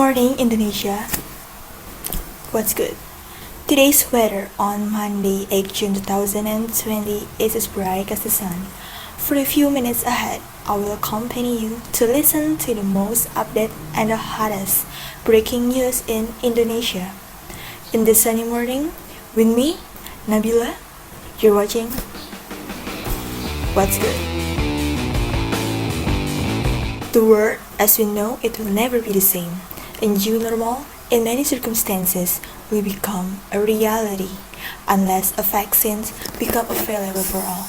morning, Indonesia. What's good? Today's weather on Monday, 8 June 2020 is as bright as the sun. For a few minutes ahead, I will accompany you to listen to the most updated and the hottest breaking news in Indonesia. In this sunny morning, with me, Nabila, you're watching What's Good. The world, as we know, it will never be the same. A new normal, in many circumstances, will become a reality unless a vaccine become available for all.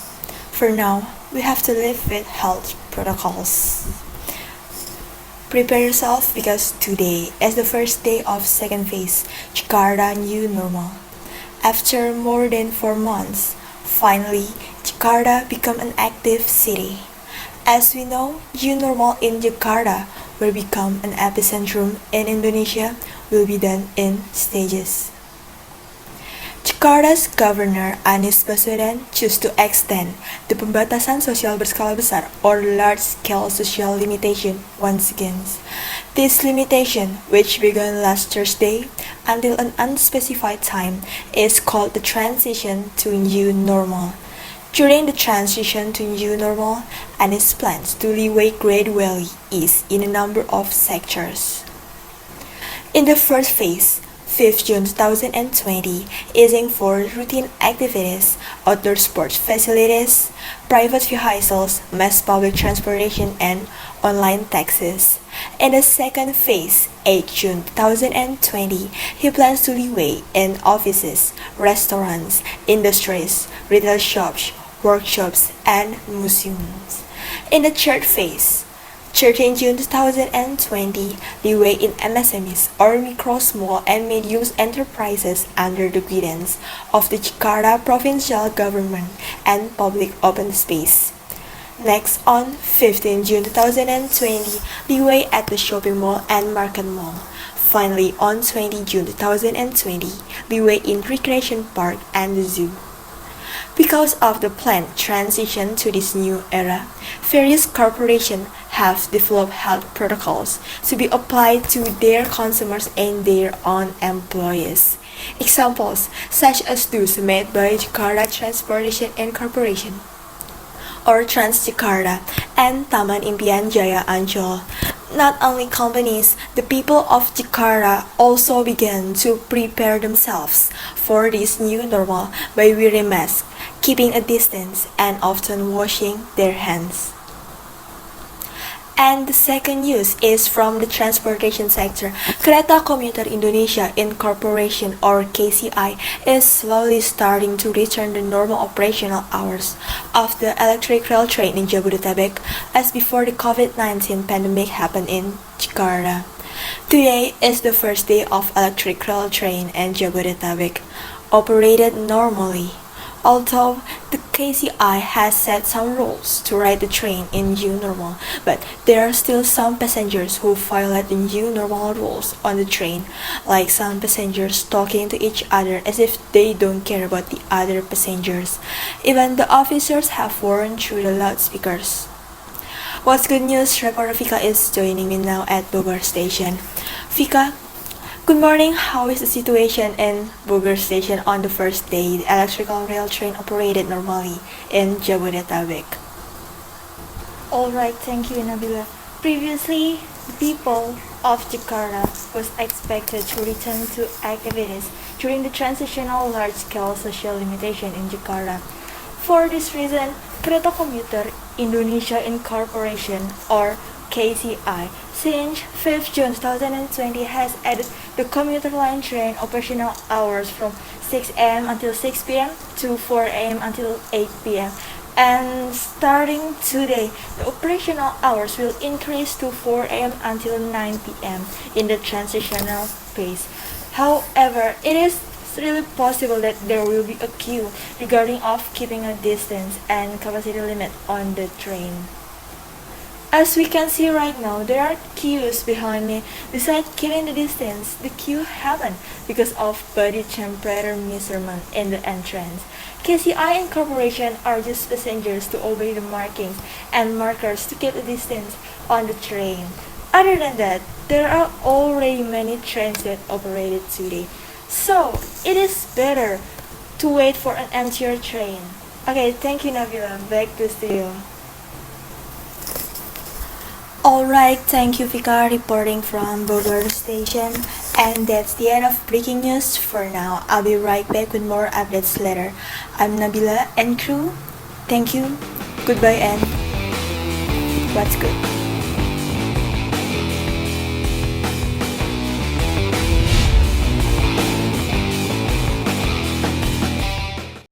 For now, we have to live with health protocols. Prepare yourself because today is the first day of second phase, Jakarta New Normal. After more than 4 months, finally, Jakarta become an active city. As we know, new normal in Jakarta will become an epicentrum in Indonesia will be done in stages. Jakarta's Governor Anies Baswedan chose to extend the pembatasan sosial berskala besar or large-scale social limitation once again. This limitation, which began last Thursday until an unspecified time, is called the transition to new normal. During the transition to new normal, Anies plans to leeway gradually ease in a number of sectors. In the first phase, 5th June 2020, easing for routine activities, outdoor sports facilities, private vehicles, mass public transportation, and online taxis. In the second phase, 8 June 2020, he plans to leeway in offices, restaurants, industries, retail shops, workshops, and museums. In the third phase, 13 June 2020, leeway in MSMEs or micro, small, and medium enterprises under the guidance of the Jakarta Provincial Government and Public Open Space. Next, on 15 June 2020, leeway at the shopping mall and market mall. Finally, on 20 June 2020, leeway in recreation park and the zoo. Because of the planned transition to this new era, various corporations have developed health protocols to be applied to their consumers and their own employees. Examples such as those made by Jakarta Transportation and Corporation, or Transjakarta, and Taman Impian Jaya Ancol. Not only companies, the people of Jakarta also began to prepare themselves for this new normal by wearing masks, keeping a distance, and often washing their hands. And the second news is from the transportation sector. Kereta Komuter Indonesia Incorporation or KCI is slowly starting to return the normal operational hours of the electric rail train in Jabodetabek as before the COVID-19 pandemic happened in Jakarta. Today is the first day of electric rail train in Jabodetabek, operated normally. Although the KCI has set some rules to ride the train in new normal, but there are still some passengers who violate the new normal rules on the train, like some passengers talking to each other as if they don't care about the other passengers. Even the officers have warned through the loudspeakers. What's good news? Reporter Fika is joining me now at Bogor Station. Fika, good morning. How is the situation in Bogor Station on the first day the electrical rail train operated normally in Jabodetabek? Alright, thank you, Nabila. Previously, the people of Jakarta was expected to return to activities during the transitional large-scale social limitation in Jakarta. For this reason, Kereta Komuter Indonesia Incorporation or KCI since 5th June 2020 has added the commuter line train operational hours from 6 a.m. until 6 p.m. to 4 a.m. until 8 p.m. And starting today, the operational hours will increase to 4 a.m. until 9 p.m. in the transitional phase. However, it is really possible that there will be a queue regarding of keeping a distance and capacity limit on the train. As we can see right now, there are queues behind me. Besides keeping the distance, the queue happened because of body temperature measurement in the entrance. KCI and Corporation urges passengers to obey the markings and markers to keep the distance on the train. Other than that, there are already many trains that operated today. So, it is better to wait for an emptier train. Okay, thank you Nabila. Back to studio. Alright, thank you Vika reporting from Bogor station. And that's the end of breaking news for now. I'll be right back with more updates later. I'm Nabila and crew. Thank you, goodbye and what's good.